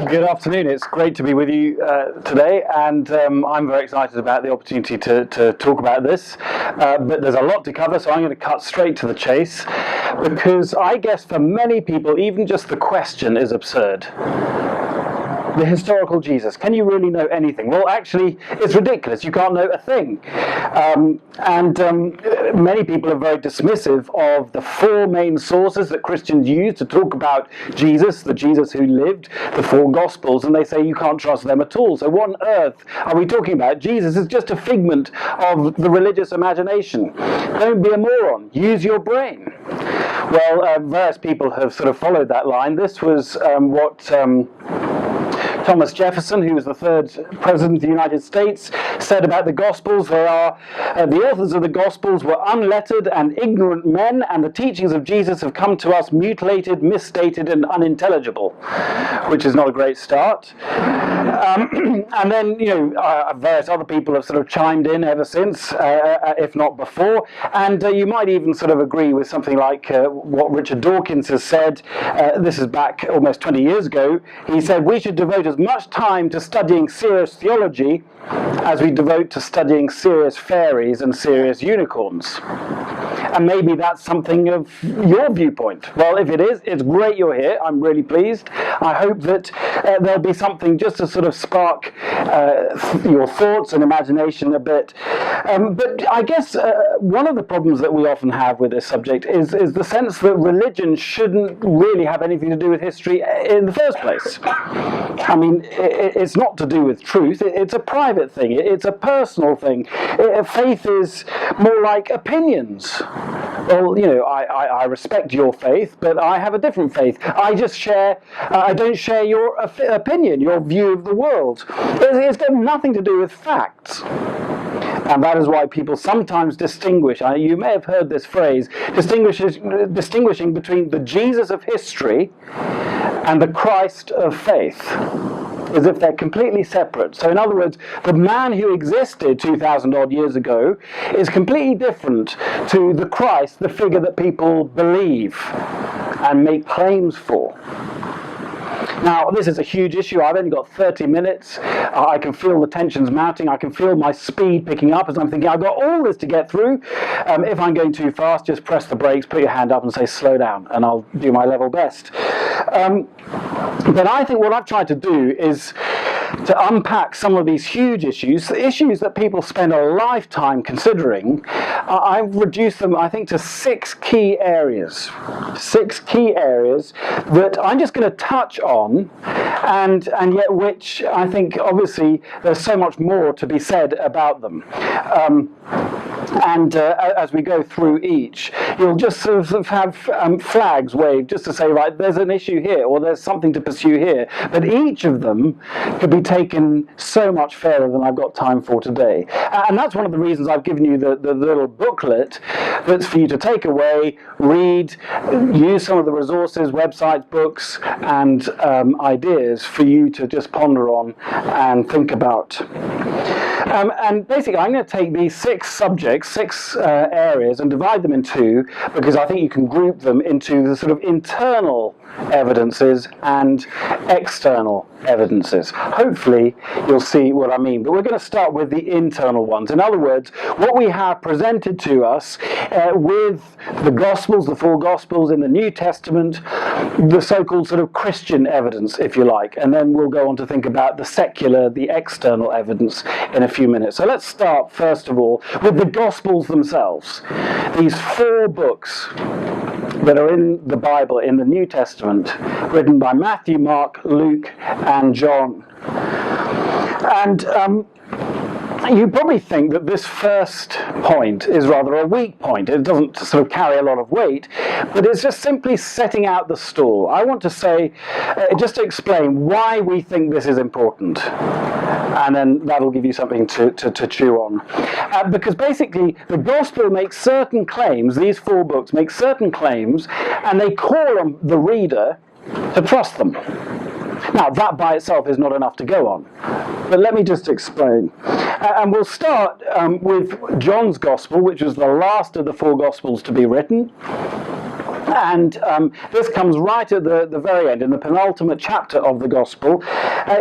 Good afternoon. It's great to be with you today, and I'm very excited about the opportunity to talk about this. But there's a lot to cover, so I'm going to cut straight to the chase, because I guess for many people, even just the question is absurd. The historical Jesus, can you really know anything? Well, actually, it's ridiculous. You can't know a thing. Many people are very dismissive of the four main sources that Christians use to talk about Jesus, the Jesus who lived, the four Gospels, and they say you can't trust them at all. So what on earth are we talking about? Jesus is just a figment of the religious imagination. Don't be a moron. Use your brain. Well, various people have sort of followed that line. This was what Thomas Jefferson, who was the third president of the United States, said about the Gospels. They are, the authors of the Gospels were unlettered and ignorant men, and the teachings of Jesus have come to us mutilated, misstated, and unintelligible, which is not a great start. And then, various other people have sort of chimed in ever since, if not before, and you might even sort of agree with something like what Richard Dawkins has said. This is back almost 20 years ago. He said, we should devote as much time to studying serious theology as we devote to studying serious fairies and serious unicorns. And maybe that's something of your viewpoint. Well, if it is, it's great you're here. I'm really pleased. I hope that there'll be something just to sort of spark your thoughts and imagination a bit. But I guess one of the problems that we often have with this subject is the sense that religion shouldn't really have anything to do with history in the first place. I mean, it's not to do with truth. It's a private thing. It's a personal thing. Faith is more like opinions. Well, I respect your faith, but I have a different faith. I don't share your opinion, your view of the world. It's got nothing to do with facts. And that is why people sometimes distinguish, you may have heard this phrase, distinguishing between the Jesus of history and the Christ of faith, as if they're completely separate. So in other words, the man who existed 2,000 odd years ago is completely different to the Christ, the figure that people believe and make claims for. Now, this is a huge issue. I've only got 30 minutes. I can feel the tensions mounting. I can feel my speed picking up as I'm thinking, I've got all this to get through. If I'm going too fast, just press the brakes, put your hand up and say, slow down, and I'll do my level best. But I think what I've tried to do is to unpack some of these huge issues, issues that people spend a lifetime considering. I've reduced them, I think, to 6 key areas. 6 key areas that I'm just going to touch on, and yet which I think, obviously, there's so much more to be said about them. As we go through each, you'll just sort of have flags waved just to say, right, there's an issue here, or there's something to pursue here. But each of them could be taken so much further than I've got time for today. And that's one of the reasons I've given you the little booklet that's for you to take away, read, use some of the resources, websites, books, and ideas for you to just ponder on and think about. And basically, I'm going to take these 6 subjects, 6 areas, and divide them in 2, because I think you can group them into the sort of internal evidences and external evidences. Hopefully you'll see what I mean, but we're going to start with the internal ones. In other words, what we have presented to us with the Gospels, the 4 Gospels in the New Testament, the so-called sort of Christian evidence, if you like, and then we'll go on to think about the secular, the external evidence in a few minutes. So let's start first of all with the Gospels themselves. These 4 books that are in the Bible, in the New Testament, written by Matthew, Mark, Luke, and John. And you probably think that this first point is rather a weak point. It doesn't sort of carry a lot of weight, but it's just simply setting out the stall. I want to say, just to explain why we think this is important, and then that'll give you something to chew on. Because basically, the Gospel makes certain claims, these 4 books make certain claims, and they call on the reader to trust them. Now, that by itself is not enough to go on, but let me just explain. And we'll start with John's Gospel, which was the last of the 4 Gospels to be written. And this comes right at the very end, in the penultimate chapter of the Gospel.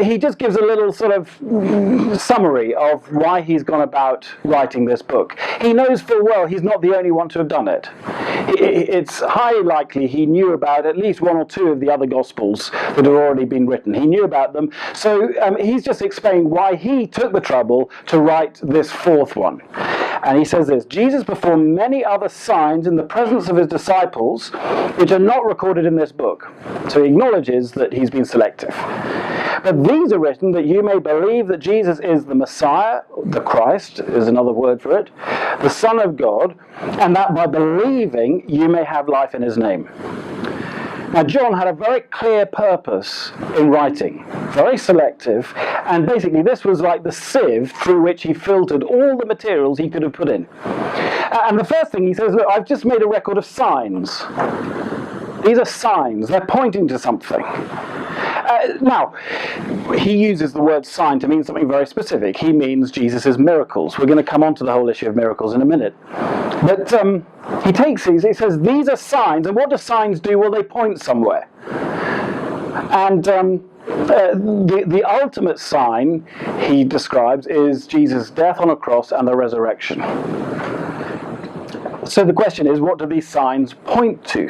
He just gives a little sort of summary of why he's gone about writing this book. He knows full well he's not the only one to have done it. It's highly likely he knew about at least one or two of the other Gospels that had already been written. He knew about them. So he's just explaining why he took the trouble to write this fourth one. And he says this: Jesus performed many other signs in the presence of his disciples, which are not recorded in this book. So he acknowledges that he's been selective. But these are written that you may believe that Jesus is the Messiah, the Christ is another word for it, the Son of God, and that by believing you may have life in his name. Now, John had a very clear purpose in writing, very selective, and basically this was like the sieve through which he filtered all the materials he could have put in. And the first thing he says, look, I've just made a record of signs. These are signs, they're pointing to something. Now, he uses the word sign to mean something very specific. He means Jesus' miracles. We're going to come on to the whole issue of miracles in a minute. But he takes these, he says, these are signs, and what do signs do? Well, they point somewhere. And the ultimate sign, he describes, is Jesus' death on a cross and the resurrection. So the question is, what do these signs point to?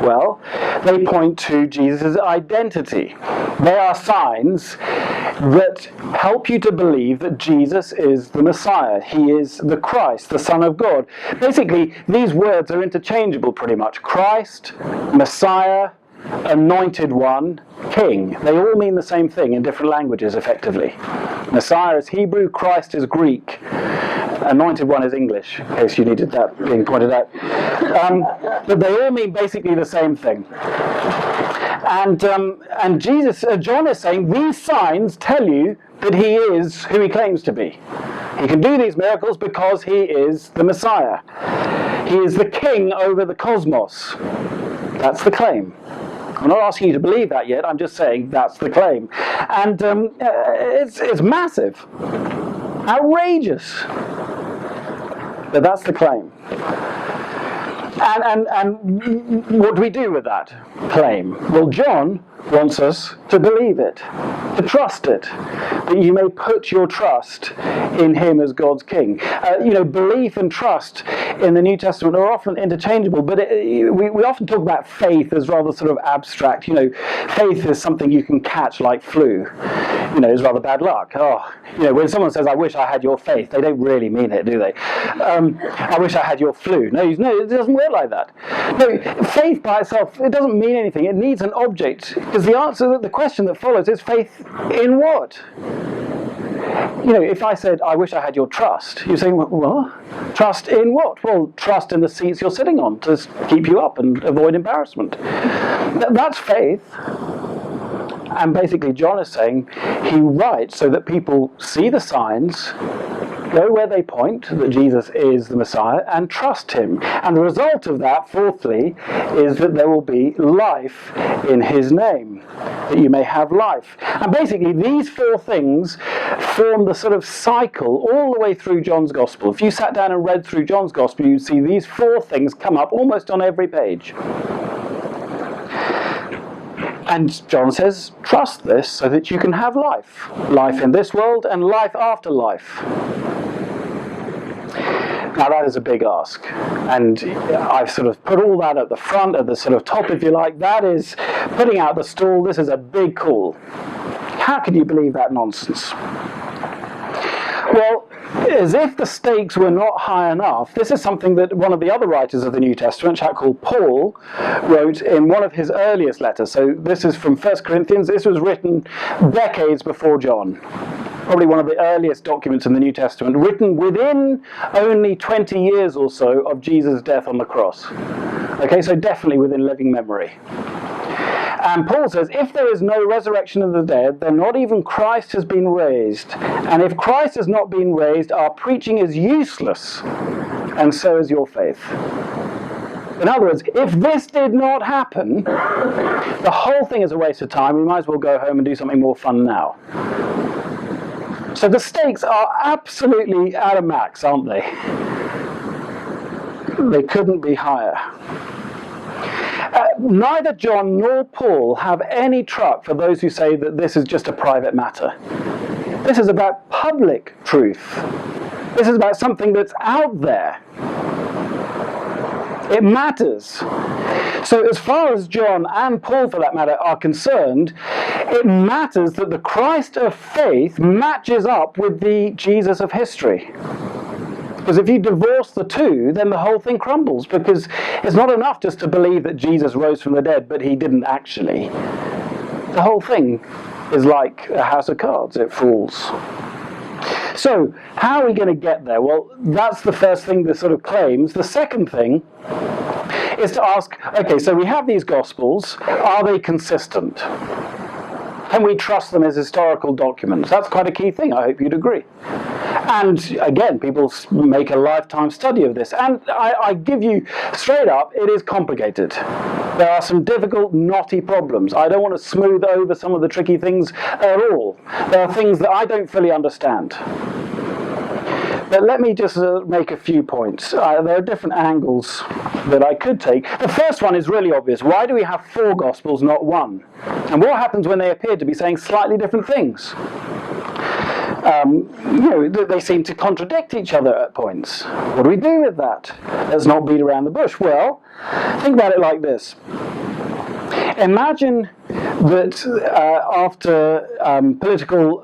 Well, they point to Jesus' identity. They are signs that help you to believe that Jesus is the Messiah. He is the Christ, the Son of God. Basically, these words are interchangeable pretty much. Christ, Messiah, Anointed One, King. They all mean the same thing in different languages, effectively. Messiah is Hebrew, Christ is Greek. Anointed One is English, in case you needed that being pointed out. But they all mean basically the same thing. And John is saying these signs tell you that he is who he claims to be. He can do these miracles because he is the Messiah. He is the king over the cosmos. That's the claim. I'm not asking you to believe that yet, I'm just saying that's the claim. And it's massive. Outrageous. But that's the claim. And what do we do with that claim? Well, John wants us to believe it, to trust it, that you may put your trust in him as God's king. Belief and trust in the New Testament are often interchangeable, but we often talk about faith as rather sort of abstract. Faith is something you can catch like flu. It's rather bad luck. When someone says, I wish I had your faith, they don't really mean it, do they? I wish I had your flu. No, it doesn't work like that. No, faith by itself, it doesn't mean anything. It needs an object. Because the question that follows is faith in what? If I said, I wish I had your trust, you're saying, what? Trust in what? Well, trust in the seats you're sitting on to keep you up and avoid embarrassment. That's faith. And basically John is saying he writes so that people see the signs, go where they point, that Jesus is the Messiah, and trust him. And the result of that, fourthly, is that there will be life in his name, that you may have life. And basically these four things form the sort of cycle all the way through John's Gospel. If you sat down and read through John's Gospel, you'd see these four things come up almost on every page. And John says, trust this so that you can have life. Life in this world and life after life. Now that is a big ask. And I've sort of put all that at the front, at the sort of top if you like. That is putting out the stall. This is a big call. How can you believe that nonsense? Well, as if the stakes were not high enough, this is something that one of the other writers of the New Testament, a chap called Paul, wrote in one of his earliest letters. So this is from 1 Corinthians. This was written decades before John. Probably one of the earliest documents in the New Testament, written within only 20 years or so of Jesus' death on the cross. Okay, so definitely within living memory. And Paul says, if there is no resurrection of the dead, then not even Christ has been raised. And if Christ has not been raised, our preaching is useless, and so is your faith. In other words, if this did not happen, the whole thing is a waste of time. We might as well go home and do something more fun now. So the stakes are absolutely at a max, aren't they? They couldn't be higher. Neither John nor Paul have any truck for those who say that this is just a private matter. This is about public truth. This is about something that's out there. It matters. So as far as John and Paul, for that matter, are concerned, it matters that the Christ of faith matches up with the Jesus of history. Because if you divorce the two, then the whole thing crumbles, because it's not enough just to believe that Jesus rose from the dead, but he didn't actually. The whole thing is like a house of cards. It falls. So, how are we going to get there? Well, that's the first thing that sort of claims. The second thing is to ask, okay, so we have these Gospels. Are they consistent? Can we trust them as historical documents? That's quite a key thing. I hope you'd agree. And again, people make a lifetime study of this. And I give you straight up, it is complicated. There are some difficult, knotty problems. I don't want to smooth over some of the tricky things at all. There are things that I don't fully understand. But let me just make a few points. There are different angles that I could take. The first one is really obvious. Why do we have 4 Gospels, not 1? And what happens when they appear to be saying slightly different things? They seem to contradict each other at points. What do we do with that? Let's not beat around the bush. Well, think about it like this. Imagine that after political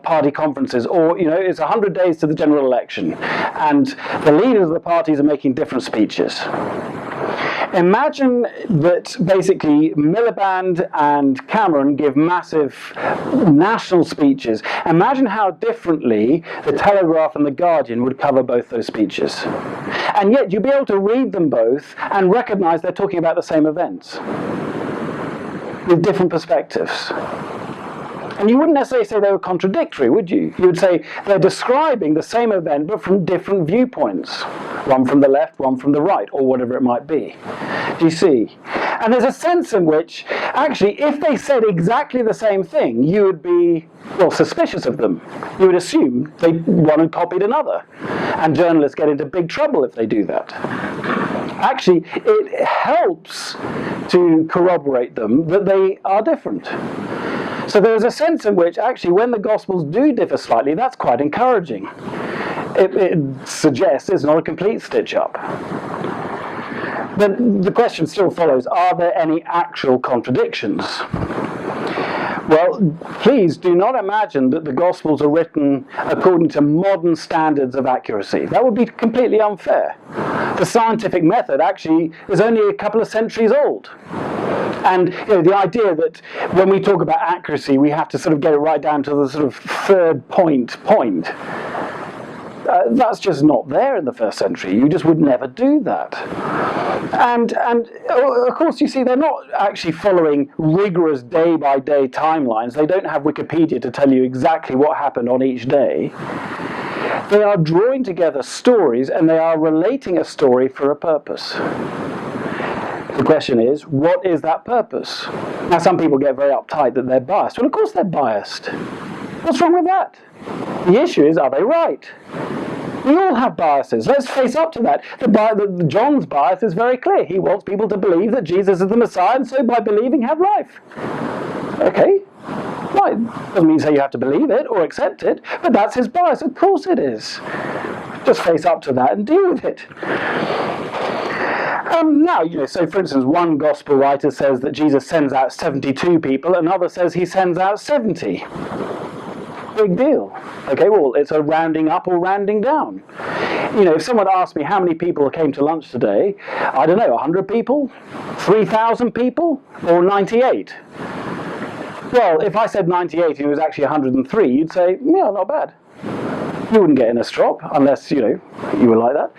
party conferences, or, it's 100 days to the general election, and the leaders of the parties are making different speeches. Imagine that basically Miliband and Cameron give massive national speeches. Imagine how differently the Telegraph and the Guardian would cover both those speeches. And yet you'd be able to read them both and recognise they're talking about the same events, with different perspectives. And you wouldn't necessarily say they were contradictory, would you? You would say they're describing the same event but from different viewpoints. One from the left, one from the right, or whatever it might be. Do you see? And there's a sense in which, actually, if they said exactly the same thing, you would be, suspicious of them. You would assume one had copied another. And journalists get into big trouble if they do that. Actually, it helps to corroborate them that they are different. So there's a sense in which, actually, when the Gospels do differ slightly, that's quite encouraging. It suggests it's not a complete stitch-up. But the question still follows, are there any actual contradictions? Well, please do not imagine that the Gospels are written according to modern standards of accuracy. That would be completely unfair. The scientific method actually is only a couple of centuries old. And the idea that when we talk about accuracy, we have to sort of get it right down to the sort of third point. That's just not there in the first century. You just would never do that. And of course, you see, they're not actually following rigorous day-by-day timelines. They don't have Wikipedia to tell you exactly what happened on each day. They are drawing together stories, and they are relating a story for a purpose. The question is, what is that purpose? Now, some people get very uptight that they're biased. Well, of course they're biased. What's wrong with that? The issue is, are they right? We all have biases. Let's face up to that. John's bias is very clear. He wants people to believe that Jesus is the Messiah, and so by believing have life. Okay, right. Doesn't mean say you have to believe it or accept it, but that's his bias. Of course it is. Just face up to that and deal with it. So for instance, one gospel writer says that Jesus sends out 72 people, another says he sends out 70. Big deal. Okay, well, it's a rounding up or rounding down. If someone asked me how many people came to lunch today, I don't know, 100 people? 3,000 people? Or 98? Well, if I said 98 and it was actually 103, you'd say, yeah, not bad. You wouldn't get in a strop unless, you were like that.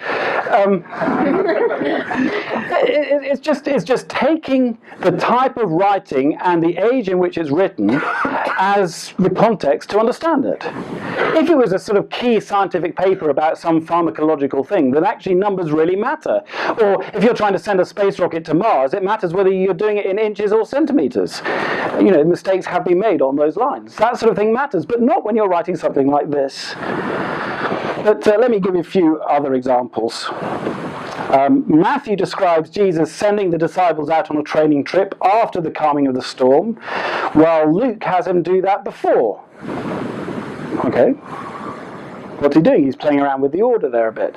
It's just taking the type of writing and the age in which it's written as the context to understand it. If it was a sort of key scientific paper about some pharmacological thing, then actually numbers really matter. Or if you're trying to send a space rocket to Mars, it matters whether you're doing it in inches or centimeters. Mistakes have been made on those lines. That sort of thing matters, but not when you're writing something like this. But let me give you a few other examples. Matthew describes Jesus sending the disciples out on a training trip after the calming of the storm, while Luke has him do that before. Okay. What's he doing? He's playing around with the order there a bit.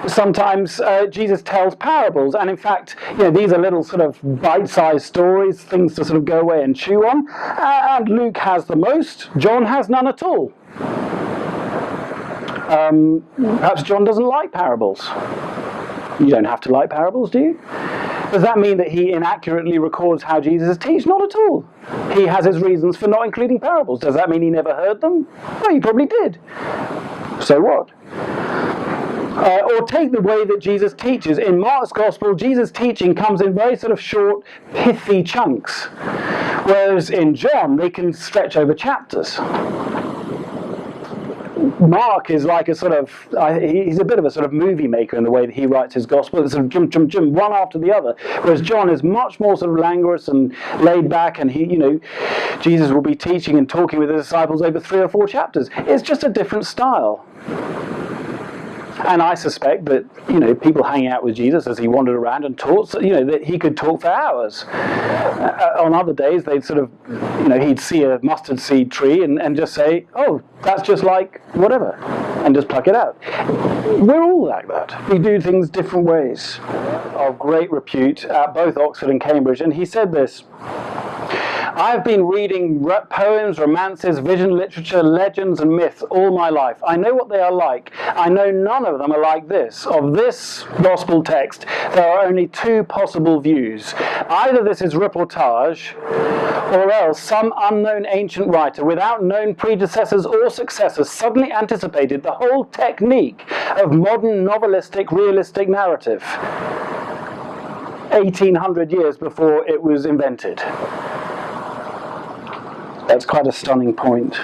Sometimes Jesus tells parables, and in fact, these are little sort of bite-sized stories, things to sort of go away and chew on. And Luke has the most. John has none at all. Perhaps John doesn't like parables. You don't have to like parables, do you? Does that mean that he inaccurately records how Jesus teaches? Not at all. He has his reasons for not including parables. Does that mean he never heard them? No, he probably did. So what? Or take the way that Jesus teaches. In Mark's Gospel, Jesus' teaching comes in very sort of short, pithy chunks. Whereas in John, they can stretch over chapters. Mark is like a sort of, he's a bit of a sort of movie maker in the way that he writes his gospel. It's sort of jump, one after the other. Whereas John is much more sort of languorous and laid back, and Jesus will be teaching and talking with his disciples over 3 or 4 chapters. It's just a different style. And I suspect that, people hanging out with Jesus as he wandered around and taught, that he could talk for hours. On other days, they'd sort of, he'd see a mustard seed tree and just say, oh, that's just like whatever, and just pluck it out. We're all like that. We do things different ways. Of great repute at both Oxford and Cambridge. And he said this: I have been reading poems, romances, vision literature, legends and myths all my life. I know what they are like. I know none of them are like this. Of this gospel text, there are only 2 possible views. Either this is reportage, or else some unknown ancient writer without known predecessors or successors suddenly anticipated the whole technique of modern novelistic, realistic narrative 1800 years before it was invented. That's quite a stunning point.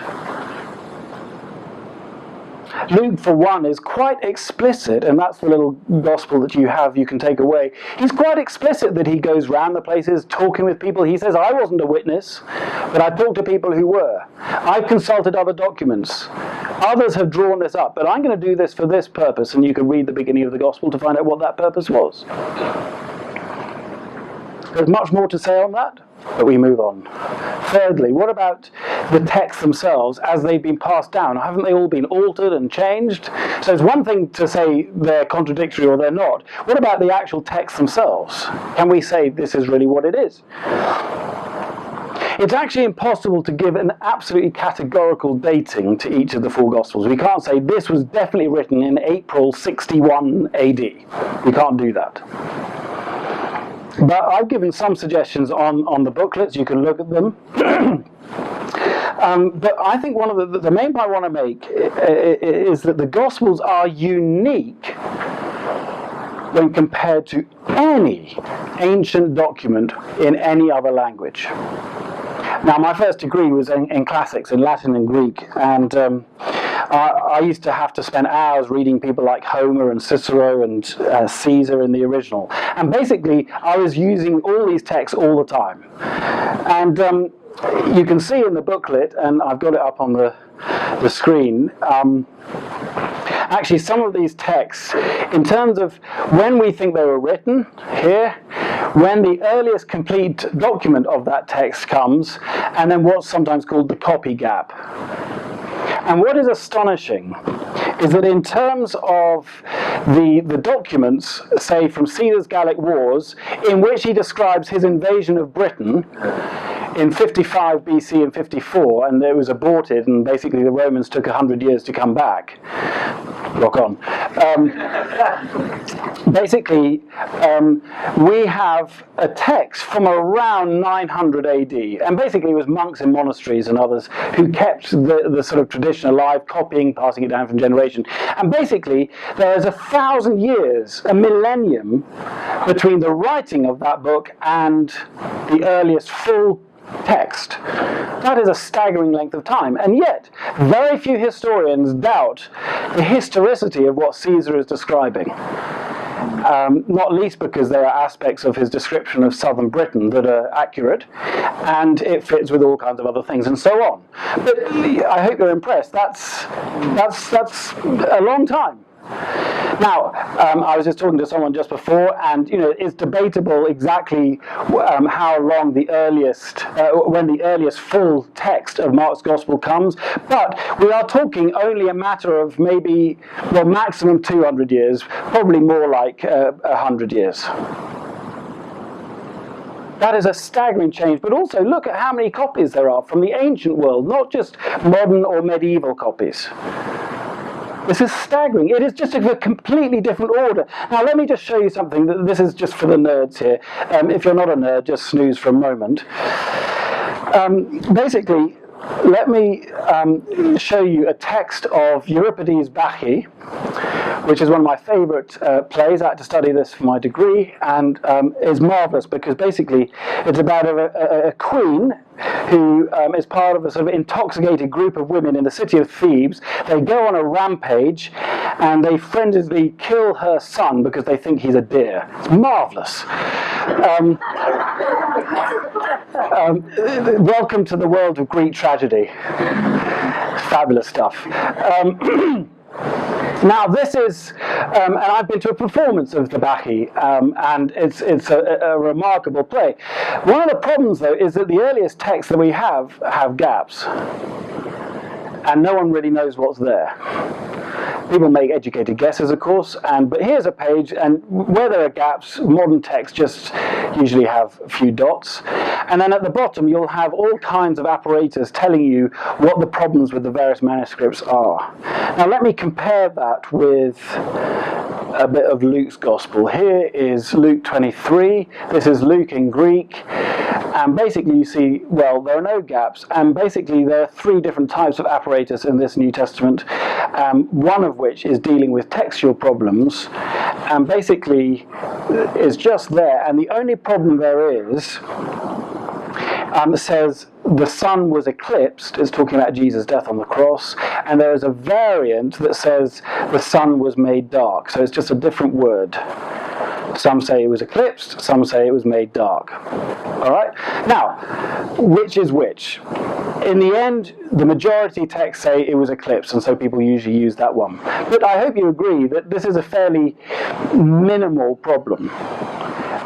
Luke, for one, is quite explicit, and that's the little gospel that you can take away. He's quite explicit that he goes round the places talking with people. He says, I wasn't a witness, but I talked to people who were. I've consulted other documents. Others have drawn this up, but I'm going to do this for this purpose, and you can read the beginning of the gospel to find out what that purpose was. There's much more to say on that, but we move on. Thirdly, what about the texts themselves as they've been passed down? Haven't they all been altered and changed? So it's one thing to say they're contradictory or they're not. What about the actual texts themselves? Can we say this is really what it is? It's actually impossible to give an absolutely categorical dating to each of the 4 Gospels. We can't say this was definitely written in April 61 AD. We can't do that. But I've given some suggestions on the booklets. You can look at them. But I think one of the main point I want to make is that the Gospels are unique when compared to any ancient document in any other language. Now, my first degree was in classics, in Latin and Greek, and I used to have to spend hours reading people like Homer and Cicero and Caesar in the original. And basically, I was using all these texts all the time. And you can see in the booklet, and I've got it up on the screen, actually some of these texts, in terms of when we think they were written, here, when the earliest complete document of that text comes, and then what's sometimes called the copy gap. And what is astonishing is that in terms of the documents, say from Caesar's Gallic Wars, in which he describes his invasion of Britain in 55 BC and 54, and it was aborted, and basically the Romans took 100 years to come back. Rock on. Basically, we have a text from around 900 AD, and basically it was monks in monasteries and others who kept the sort of tradition alive, copying, passing it down from generation. And basically, there is 1,000 years, a millennium, between the writing of that book and the earliest full text. That is a staggering length of time, and yet very few historians doubt the historicity of what Caesar is describing. Not least because there are aspects of his description of southern Britain that are accurate, and it fits with all kinds of other things, and so on. But I hope you're impressed. That's a long time. Now, I was just talking to someone just before, and it's debatable exactly how long the earliest, when the earliest full text of Mark's Gospel comes. But we are talking only a matter of maybe, well, maximum 200 years, probably more like 100 years. That is a staggering change, but also look at how many copies there are from the ancient world, not just modern or medieval copies. This is staggering. It is just a completely different order. Now, let me just show you something. This is just for the nerds here. If you're not a nerd, just snooze for a moment. Basically, let me show you a text of Euripides' Bacchae, which is one of my favourite plays. I had to study this for my degree, and is marvellous because basically it's about a queen who is part of a sort of intoxicated group of women in the city of Thebes. They go on a rampage and they frenziedly kill her son because they think he's a deer. It's marvellous. Welcome to the world of Greek tragedy. Fabulous stuff. Now this is, and I've been to a performance of the Bacchae, and it's a remarkable play. One of the problems, though, is that the earliest texts that we have gaps, and no one really knows what's there. People make educated guesses, of course, but here's a page, and where there are gaps, modern texts just usually have a few dots. And then at the bottom, you'll have all kinds of apparatus telling you what the problems with the various manuscripts are. Now, let me compare that with a bit of Luke's Gospel. Here is Luke 23. This is Luke in Greek. And basically you see, well, there are no gaps, and basically there are three different types of apparatus in this New Testament, one of which is dealing with textual problems, and basically is just there, and the only problem there is, says the sun was eclipsed. It's talking about Jesus' death on the cross, and there is a variant that says the sun was made dark, so it's just a different word. Some say it was eclipsed, some say it was made dark. All right? Now, which is which? In the end, the majority texts say it was eclipsed, and so people usually use that one. But I hope you agree that this is a fairly minimal problem.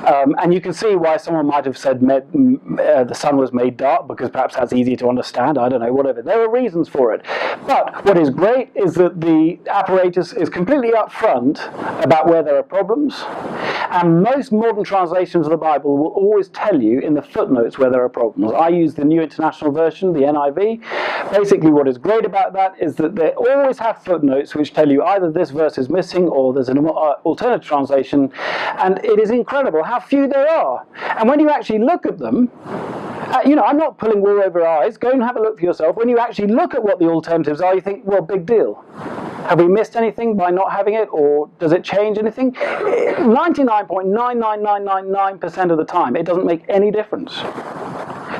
And you can see why someone might have said the sun was made dark, because perhaps that's easy to understand. I don't know, whatever. There are reasons for it. But what is great is that the apparatus is completely upfront about where there are problems. And most modern translations of the Bible will always tell you in the footnotes where there are problems. I use the New International Version, the NIV. Basically, what is great about that is that they always have footnotes which tell you either this verse is missing or there's an alternative translation. And it is incredible how few there are. And when you actually look at them, I'm not pulling wool over our eyes. Go and have a look for yourself. When you actually look at what the alternatives are, you think, well, big deal. Have we missed anything by not having it, or does it change anything? 99.99999% of the time, it doesn't make any difference.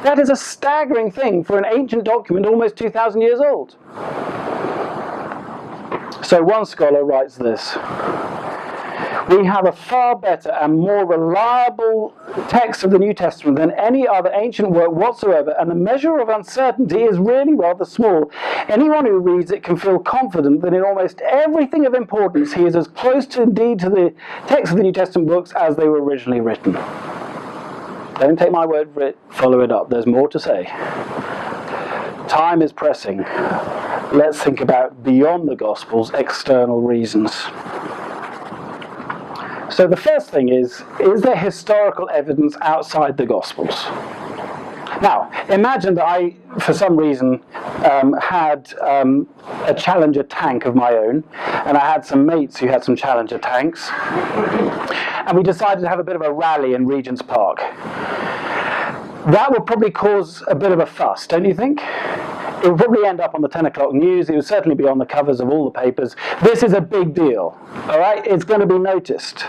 That is a staggering thing for an ancient document almost 2,000 years old. So one scholar writes this: we have a far better and more reliable text of the New Testament than any other ancient work whatsoever, and the measure of uncertainty is really rather small. Anyone who reads it can feel confident that in almost everything of importance he is as close to the text of the New Testament books as they were originally written. Don't take my word for it, follow it up. There's more to say. Time is pressing. Let's think about beyond the Gospels external reasons. So the first thing is there historical evidence outside the Gospels? Now, imagine that I, for some reason, had a Challenger tank of my own, and I had some mates who had some Challenger tanks, and we decided to have a bit of a rally in Regent's Park. That would probably cause a bit of a fuss, don't you think? It would probably end up on the 10 o'clock news. It would certainly be on the covers of all the papers. This is a big deal, all right? It's going to be noticed.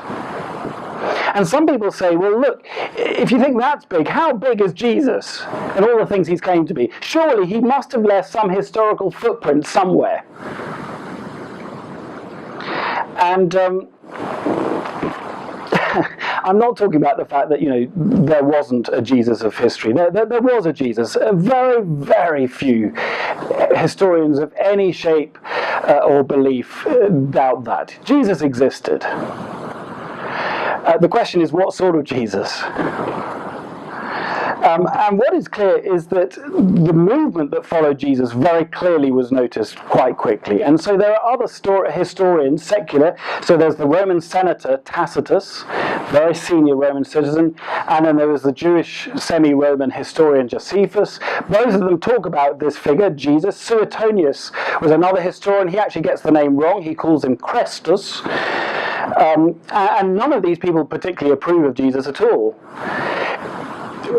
And some people say, well, look, if you think that's big, how big is Jesus and all the things he's claimed to be? Surely he must have left some historical footprint somewhere. And I'm not talking about the fact that, there wasn't a Jesus of history. There was a Jesus. Very, very few historians of any shape or belief doubt that. Jesus existed. The question is, what sort of Jesus? And what is clear is that the movement that followed Jesus very clearly was noticed quite quickly. And so there are other historians, secular. So there's the Roman senator Tacitus, very senior Roman citizen, and then there was the Jewish semi-Roman historian Josephus. Both of them talk about this figure, Jesus. Suetonius was another historian. He actually gets the name wrong. He calls him Chrestus. And none of these people particularly approve of Jesus at all.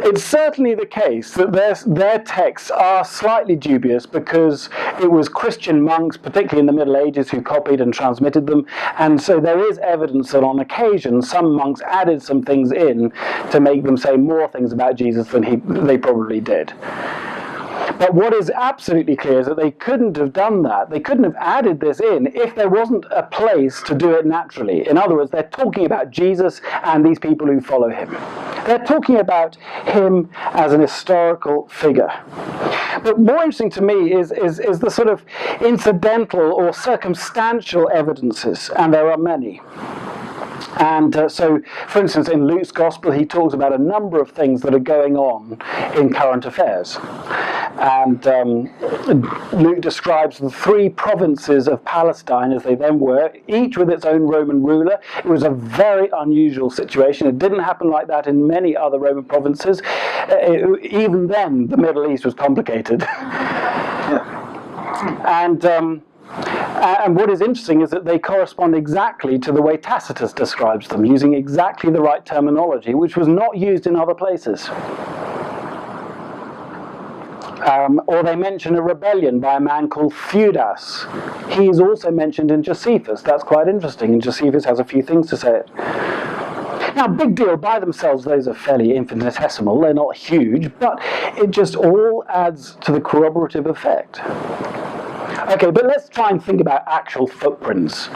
It's certainly the case that their texts are slightly dubious because it was Christian monks, particularly in the Middle Ages, who copied and transmitted them. And so there is evidence that on occasion some monks added some things in to make them say more things about Jesus than they probably did. But what is absolutely clear is that they couldn't have done that. They couldn't have added this in if there wasn't a place to do it naturally. In other words, they're talking about Jesus and these people who follow him. They're talking about him as an historical figure. But more interesting to me is the sort of incidental or circumstantial evidences, and there are many. And so, for instance, in Luke's Gospel, he talks about a number of things that are going on in current affairs. And Luke describes the 3 provinces of Palestine as they then were, each with its own Roman ruler. It was a very unusual situation. It didn't happen like that in many other Roman provinces. Even then, the Middle East was complicated. And what is interesting is that they correspond exactly to the way Tacitus describes them, using exactly the right terminology, which was not used in other places. Or they mention a rebellion by a man called Theudas. He is also mentioned in Josephus. That's quite interesting, and Josephus has a few things to say. Now, big deal by themselves, those are fairly infinitesimal. They're not huge, but it just all adds to the corroborative effect. Okay, but let's try and think about actual footprints.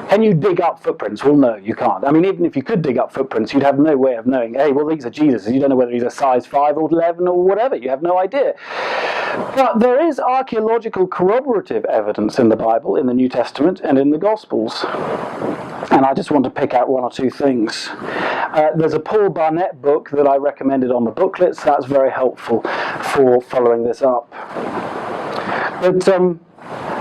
Can you dig up footprints? Well, no, you can't. I mean, even if you could dig up footprints, you'd have no way of knowing, hey, well, these are Jesus. You don't know whether he's a size 5 or 11 or whatever. You have no idea. But there is archaeological corroborative evidence in the Bible, in the New Testament, and in the Gospels. And I just want to pick out 1 or 2 things. There's a Paul Barnett book that I recommended on the booklets. That's very helpful for following this up. But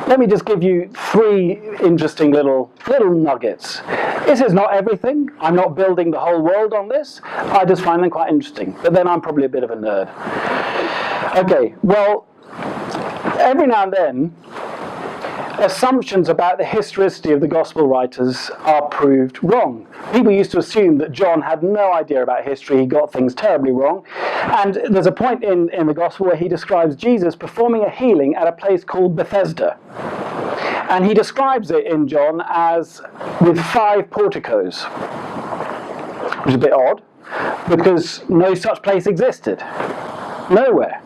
let me just give you 3 interesting little nuggets. This is not everything. I'm not building the whole world on this. I just find them quite interesting. But then I'm probably a bit of a nerd. Okay, well, every now and then, assumptions about the historicity of the gospel writers are proved wrong. People used to assume that John had no idea about history, he got things terribly wrong. And there's a point in the gospel where he describes Jesus performing a healing at a place called Bethesda. And he describes it in John as with 5 porticos, which is a bit odd, because no such place existed. Nowhere.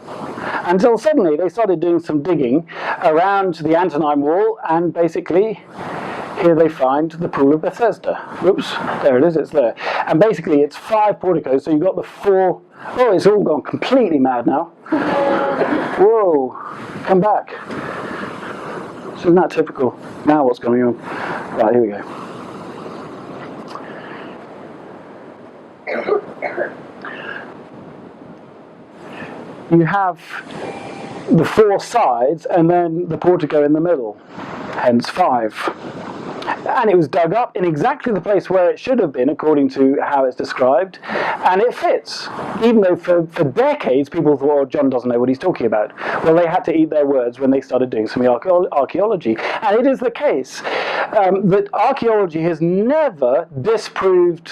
Until suddenly they started doing some digging around the Antonine Wall, and basically here they find the Pool of Bethesda. Oops, there it is, it's there. And basically it's 5 porticos, so you've got the 4... Oh, it's all gone completely mad now. Whoa, come back. Isn't that typical? Now what's going on? Right, here we go. You have the 4 sides and then the portico in the middle, hence 5. And it was dug up in exactly the place where it should have been, according to how it's described, and it fits. Even though for decades people thought, oh, John doesn't know what he's talking about. Well, they had to eat their words when they started doing some archaeology. And it is the case that archaeology has never disproved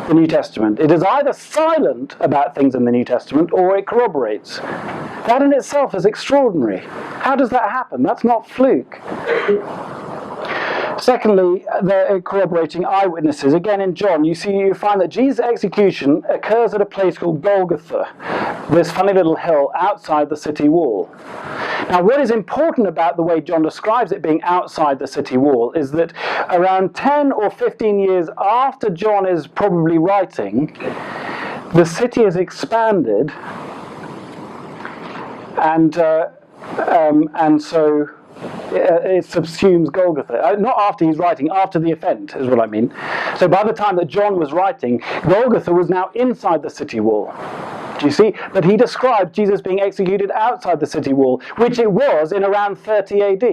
the New Testament. It is either silent about things in the New Testament or it corroborates. That in itself is extraordinary. How does that happen? That's not fluke. Secondly, they're corroborating eyewitnesses. Again, in John, you find that Jesus' execution occurs at a place called Golgotha, this funny little hill outside the city wall. Now, what is important about the way John describes it being outside the city wall is that around 10 or 15 years after John is probably writing, the city is expanded, and so it subsumes Golgotha. Not after he's writing, after the event is what I mean. So by the time that John was writing, Golgotha was now inside the city wall. Do you see? But he described Jesus being executed outside the city wall, which it was in around 30 AD.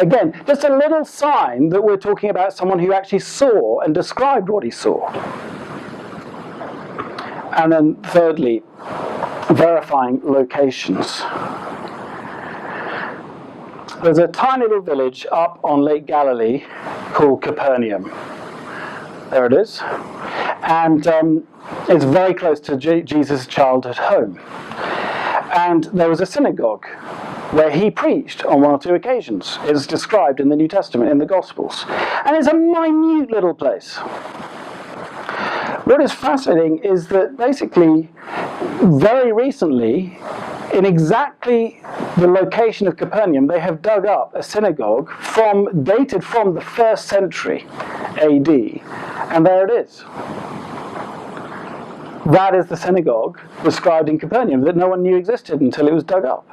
Again, just a little sign that we're talking about someone who actually saw and described what he saw. And then thirdly, verifying locations. There's a tiny little village up on Lake Galilee called Capernaum. There it is. And it's very close to Jesus' childhood home. And there was a synagogue where he preached on one or two occasions. It's described in the New Testament, in the Gospels. And it's a minute little place. What is fascinating is that basically, very recently, in exactly the location of Capernaum, they have dug up a synagogue dated from the 1st century AD, and there it is. That is the synagogue described in Capernaum that no one knew existed until it was dug up.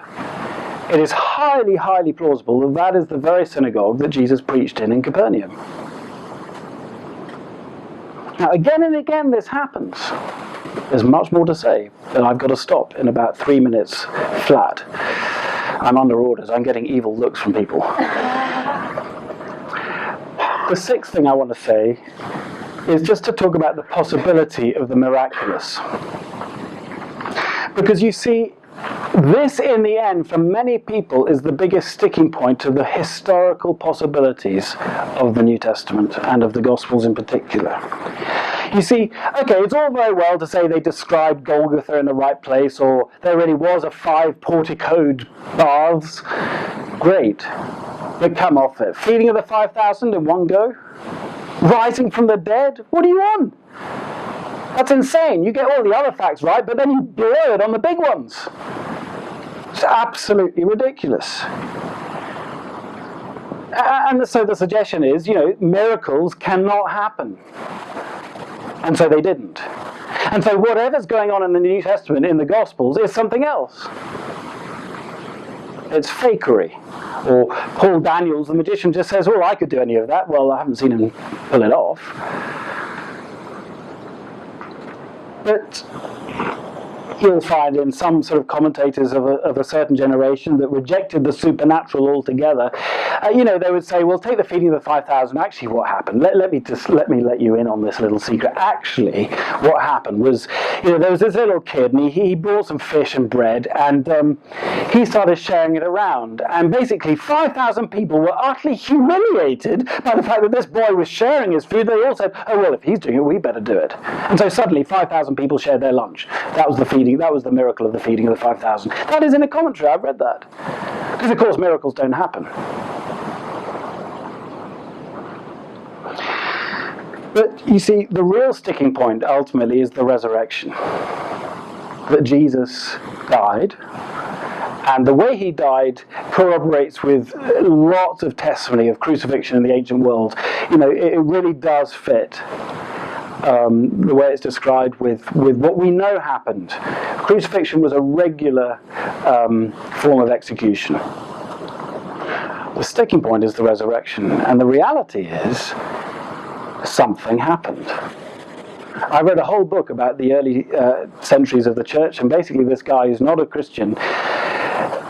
It is highly, highly plausible that that is the very synagogue that Jesus preached in Capernaum. Now, again and again this happens. There's much more to say, but I've got to stop in about 3 minutes flat. I'm under orders. I'm getting evil looks from people. The sixth thing I want to say is just to talk about the possibility of the miraculous. Because you see, this in the end, for many people, is the biggest sticking point to the historical possibilities of the New Testament and of the Gospels in particular. You see, okay, it's all very well to say they described Golgotha in the right place, or there really was a 5 porticoed baths. Great. But come off it. Feeding of the 5,000 in one go? Rising from the dead? What do you want? That's insane. You get all the other facts right, but then you blow it on the big ones. It's absolutely ridiculous. And so the suggestion is, miracles cannot happen. And so they didn't. And so whatever's going on in the New Testament, in the Gospels, is something else. It's fakery. Or Paul Daniels, the magician, just says, I could do any of that. Well, I haven't seen him pull it off. But you'll find in some sort of commentators of a certain generation that rejected the supernatural altogether, they would say, well, take the feeding of the 5,000. Actually, what happened? Let me let you in on this little secret. Actually, what happened was, there was this little kid, and he brought some fish and bread, and he started sharing it around. And basically, 5,000 people were utterly humiliated by the fact that this boy was sharing his food. They all said, oh, well, if he's doing it, we better do it. And so suddenly, 5,000 people shared their lunch. That was the feeding. That was the miracle of the feeding of the 5,000. That is in a commentary. I've read that. Because, of course, miracles don't happen. But, you see, the real sticking point, ultimately, is the resurrection. That Jesus died. And the way he died corroborates with lots of testimony of crucifixion in the ancient world. It really does fit. The way it's described with what we know happened. Crucifixion was a regular form of execution. The sticking point is the resurrection, and the reality is something happened. I read a whole book about the early centuries of the church, and basically this guy who's not a Christian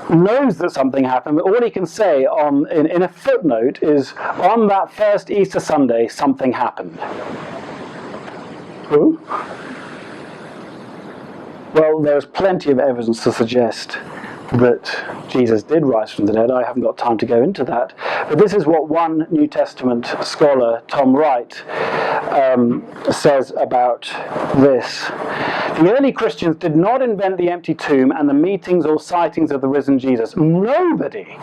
knows that something happened, but all he can say in a footnote is, on that first Easter Sunday, something happened. Who? Well, there's plenty of evidence to suggest that Jesus did rise from the dead. I haven't got time to go into that. But this is what one New Testament scholar, Tom Wright, says about this. The early Christians did not invent the empty tomb and the meetings or sightings of the risen Jesus. Nobody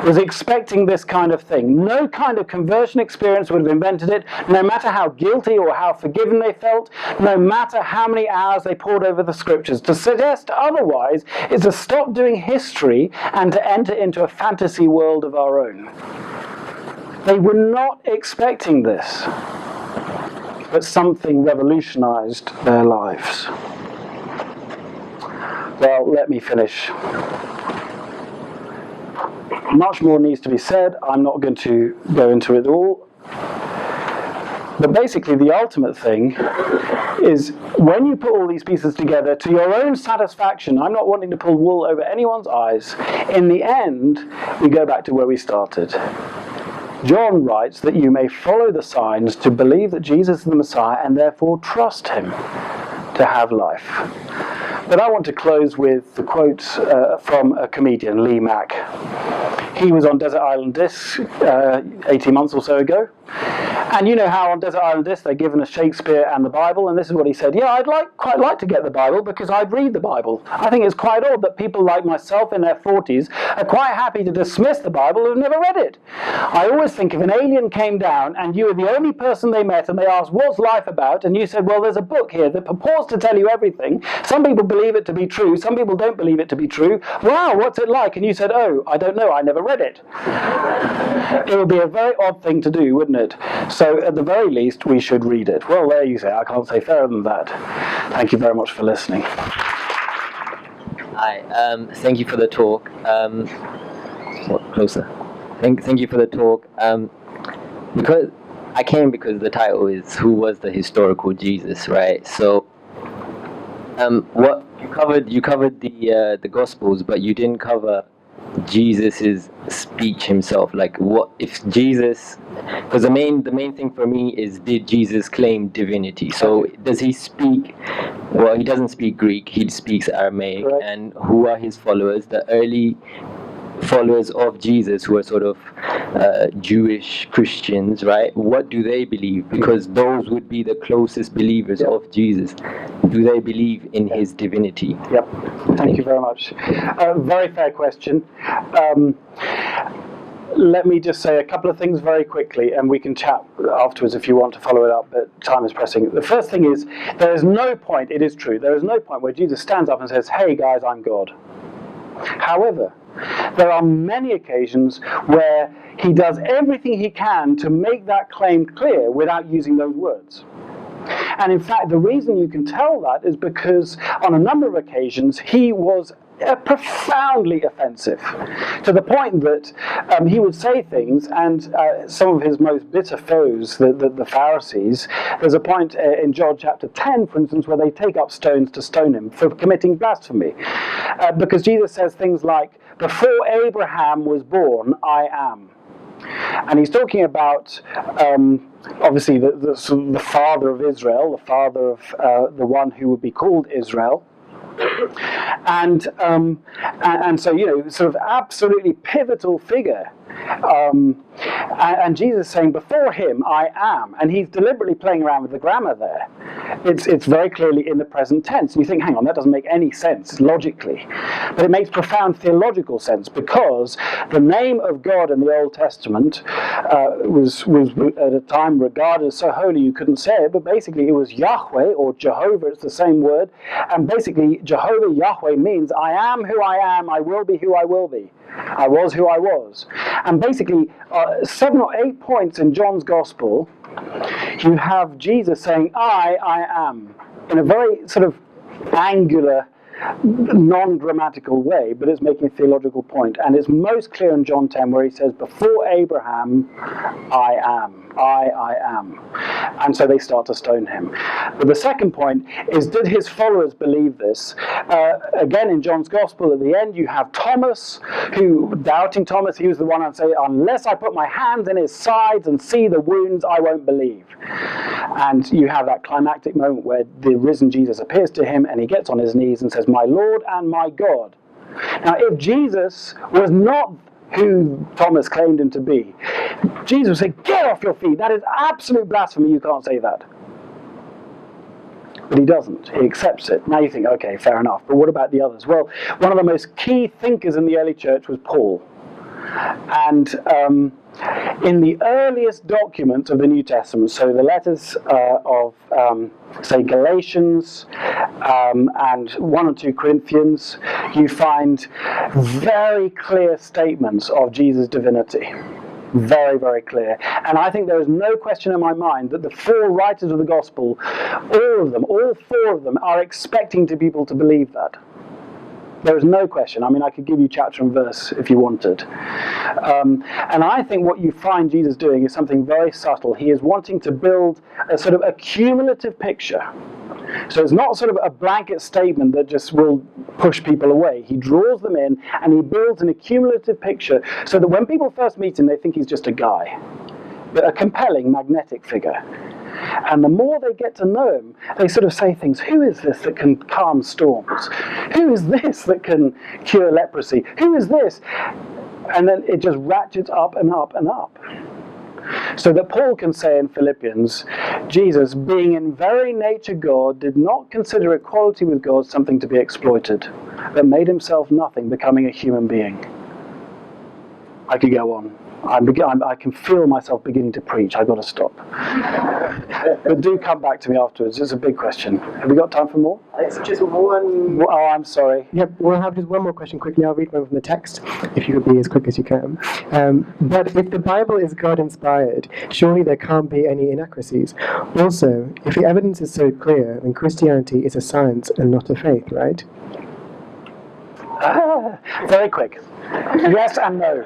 was expecting this kind of thing. No kind of conversion experience would have invented it, no matter how guilty or how forgiven they felt, no matter how many hours they pored over the scriptures. To suggest otherwise is to stop doing history and to enter into a fantasy world of our own. They were not expecting this, but something revolutionized their lives. Well, let me finish. Much more needs to be said. I'm not going to go into it all. But basically, the ultimate thing is when you put all these pieces together to your own satisfaction, I'm not wanting to pull wool over anyone's eyes, in the end, we go back to where we started. John writes that you may follow the signs to believe that Jesus is the Messiah and therefore trust him to have life. But I want to close with the quote from a comedian, Lee Mack. He was on Desert Island Discs 18 months or so ago. And you know how on Desert Island Discs they're given us Shakespeare and the Bible, and this is what he said: yeah, I'd quite like to get the Bible because I'd read the Bible. I think it's quite odd that people like myself in their 40s are quite happy to dismiss the Bible and have never read it. I always think if an alien came down and you were the only person they met and they asked, what's life about? And you said, well, there's a book here that purports to tell you everything. Some people believe it to be true, some people don't believe it to be true. Wow, what's it like? And you said, oh, I don't know, I never read it. It would be a very odd thing to do, wouldn't it? So at the very least, we should read it. Well, there you say, I can't say fairer than that. Thank you very much for listening. Hi, thank you for the talk. Closer. Thank you for the talk. Because I came because the title is "Who was the historical Jesus?" Right? So, what you covered the Gospels, but you didn't cover Jesus's speech himself. Like, what if Jesus? Because the main thing for me is, did Jesus claim divinity? So does he speak? Well, he doesn't speak Greek. He speaks Aramaic. Right. And who are his followers? The early followers of Jesus, who are sort of Jewish Christians, right? What do they believe? Because those would be the closest believers of Jesus. Do they believe in his divinity? Yep. Thank you very much. Very fair question. Let me just say a couple of things very quickly, and we can chat afterwards if you want to follow it up, but time is pressing. The first thing is, there is no point, it is true, there is no point where Jesus stands up and says, hey guys, I'm God. However, there are many occasions where he does everything he can to make that claim clear without using those words. And in fact, the reason you can tell that is because on a number of occasions he was profoundly offensive, to the point that he would say things, and some of his most bitter foes, the Pharisees, there's a point in John chapter 10, for instance, where they take up stones to stone him for committing blasphemy. Because Jesus says things like, before Abraham was born, I am. And he's talking about, obviously, the father of Israel, the father of the one who would be called Israel. And so, you know, sort of absolutely pivotal figure. And Jesus is saying, before him, I am. And he's deliberately playing around with the grammar there. It's very clearly in the present tense. And you think, hang on, that doesn't make any sense logically. But it makes profound theological sense, because the name of God in the Old Testament was at a time regarded as so holy you couldn't say it, but basically it was Yahweh or Jehovah, it's the same word. And basically Jehovah, Yahweh, means I am who I am, I will be who I will be. I was who I was. And basically, 7 or 8 points in John's Gospel, you have Jesus saying, I am, in a very sort of angular, non-grammatical way, but it's making a theological point. And it's most clear in John 10, where he says, before Abraham, I am. I am. And so they start to stone him. But the second point is, did his followers believe this? Again, in John's Gospel, at the end, you have Thomas, who, doubting Thomas, he was the one who'd say, unless I put my hands in his sides and see the wounds, I won't believe. And you have that climactic moment where the risen Jesus appears to him, and he gets on his knees and says, my Lord and my God. Now, if Jesus was not who Thomas claimed him to be, Jesus would say, get off your feet, that is absolute blasphemy, you can't say that. But he doesn't, he accepts it. Now you think, okay, fair enough, but what about the others? Well, one of the most key thinkers in the early church was Paul. And in the earliest documents of the New Testament, so the letters of, say, Galatians and 1 or 2 Corinthians, you find very clear statements of Jesus' divinity. Very, very clear. And I think there is no question in my mind that the 4 writers of the Gospel, all 4 of them, are expecting people to believe that. There is no question. I mean, I could give you chapter and verse if you wanted. And I think what you find Jesus doing is something very subtle. He is wanting to build a sort of a cumulative picture. So it's not sort of a blanket statement that just will push people away. He draws them in and he builds an accumulative picture so that when people first meet him, they think he's just a guy, but a compelling, magnetic figure. And the more they get to know him, they sort of say things. Who is this that can calm storms? Who is this that can cure leprosy? Who is this? And then it just ratchets up and up and up. So that Paul can say in Philippians, Jesus, being in very nature God, did not consider equality with God something to be exploited, but made himself nothing, becoming a human being. I could go on. I can feel myself beginning to preach. I've got to stop. But do come back to me afterwards. It's a big question. Have we got time for more? It's just one. Oh, I'm sorry. Yep, we'll have just one more question quickly. I'll read one from the text, if you could be as quick as you can. But if the Bible is God-inspired, surely there can't be any inaccuracies. Also, if the evidence is so clear, then Christianity is a science and not a faith, right? Very quick. Yes and no.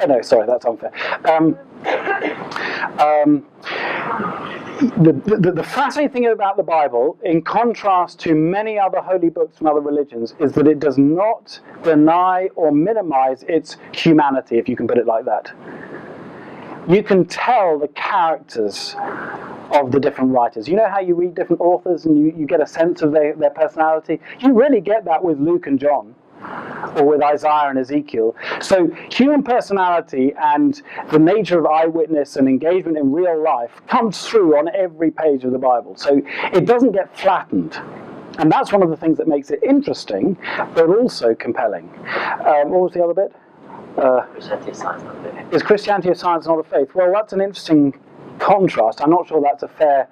Oh, no, sorry, that's unfair. The fascinating thing about the Bible, in contrast to many other holy books from other religions, is that it does not deny or minimize its humanity, if you can put it like that. You can tell the characters of the different writers. You know how you read different authors and you get a sense of their personality? You really get that with Luke and John, or with Isaiah and Ezekiel. So human personality and the nature of eyewitness and engagement in real life comes through on every page of the Bible. So it doesn't get flattened. And that's one of the things that makes it interesting, but also compelling. What was the other bit? Christianity is science, not a faith. Is Christianity a science, not a faith? Well, that's an interesting contrast. I'm not sure that's a fair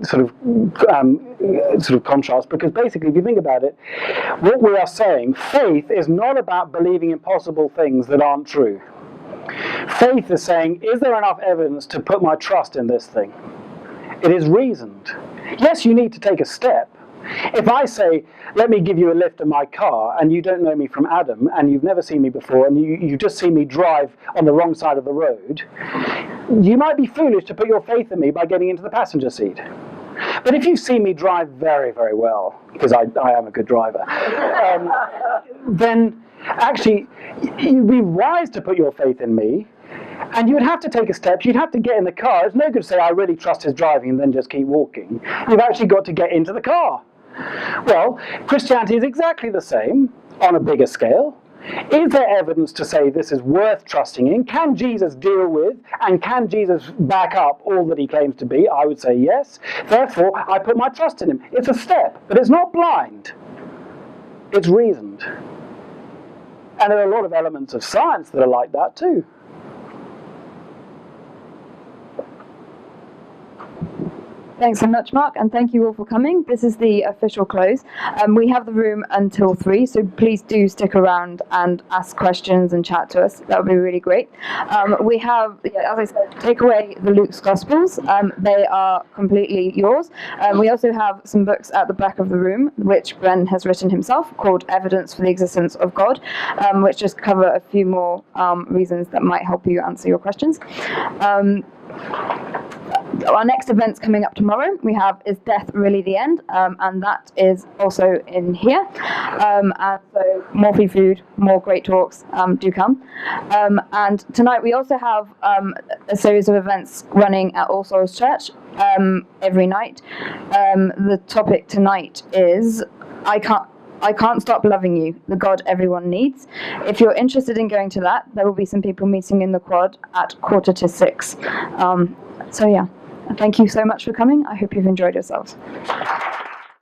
sort of contrast, because basically, if you think about it, what we are saying, faith is not about believing impossible things that aren't true. Faith is saying, is there enough evidence to put my trust in this thing? It is reasoned. Yes, you need to take a step. If I say, let me give you a lift in my car, and you don't know me from Adam, and you've never seen me before, and you just see me drive on the wrong side of the road, you might be foolish to put your faith in me by getting into the passenger seat. But if you see me drive very, very well, because I am a good driver, then actually you'd be wise to put your faith in me, and you would have to take a step. You'd have to get in the car. It's no good to say, I really trust his driving, and then just keep walking. You've actually got to get into the car. Well, Christianity is exactly the same on a bigger scale. Is there evidence to say this is worth trusting in? Can Jesus deal with and can Jesus back up all that he claims to be? I would say yes. Therefore, I put my trust in him. It's a step, but it's not blind. It's reasoned. And there are a lot of elements of science that are like that too. Thanks so much, Mark, and thank you all for coming. This is the official close. We have the room until 3, so please do stick around and ask questions and chat to us. That would be really great. We have, as I said, take away the Luke's Gospels. They are completely yours. We also have some books at the back of the room, which Ben has written himself, called Evidence for the Existence of God, which just cover a few more reasons that might help you answer your questions. Our next event's coming up tomorrow. We have Is Death Really the End? And that is also in here. And so more free food, more great talks, do come. And tonight we also have a series of events running at All Souls Church every night. The topic tonight is I Can't Stop Loving You, the God Everyone Needs. If you're interested in going to that, there will be some people meeting in the quad at 5:45. So yeah, thank you so much for coming. I hope you've enjoyed yourselves.